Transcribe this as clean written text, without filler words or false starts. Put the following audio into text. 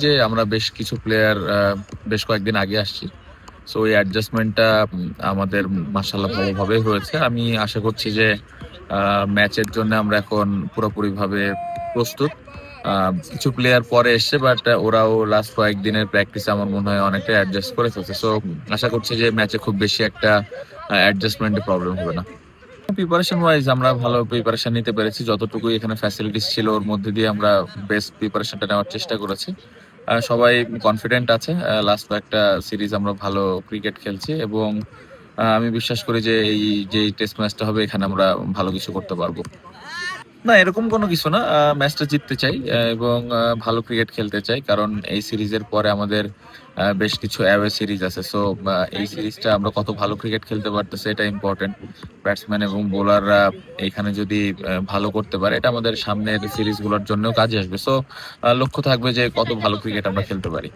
যে আমরা বেশ কিছু প্লেয়ার বেশ কয়েকদিন আগে আসছি। সো এই অ্যাডজাস্টমেন্টটা আমাদের মাশাআল্লাহ ভালোভাবে হয়েছে। আমি আশা করছি যে ম্যাচের জন্য আমরা এখন পুরোপুরিভাবে প্রস্তুত। কিছু প্লেয়ার পরে এসছে, বাট ওরাও লাস্ট কয়েকদিনের প্র্যাকটিসে আমার মনে হয় অনেকটা অ্যাডজাস্ট করে ফেলছে। সো আশা করছি যে ম্যাচে খুব বেশি একটা অ্যাডজাস্টমেন্টে প্রবলেম হবে না। প্রিপারেশন ওয়াইজ আমরা ভালো প্রিপারেশন নিতে পেরেছি। যতটুকুই এখানে ফ্যাসিলিটিস ছিল ওর মধ্যে দিয়ে আমরা বেস্ট প্রিপারেশনটা নেওয়ার চেষ্টা করেছি। সবাই কনফিডেন্ট আছে। লাস্ট কয়েকটা সিরিজ আমরা ভালো ক্রিকেট খেলছি এবং আমি বিশ্বাস করি যে এই যে টেস্ট ম্যাচটা হবে এখানে আমরা ভালো কিছু করতে পারবো। না, এরকম কোনো কিছু না। ম্যাচটা জিততে চাই এবং ভালো ক্রিকেট খেলতে চাই। কারণ এই সিরিজের পরে আমাদের বেশ কিছু অ্যাওয়ে সিরিজ আছে। সো এই সিরিজটা আমরা কত ভালো ক্রিকেট খেলতে পারতেছি এটা ইম্পর্টেন্ট। ব্যাটসম্যান এবং বোলাররা এইখানে যদি ভালো করতে পারে এটা আমাদের সামনের সিরিজগুলোর জন্যও কাজে আসবে। সো লক্ষ্য থাকবে যে কত ভালো ক্রিকেট আমরা খেলতে পারি।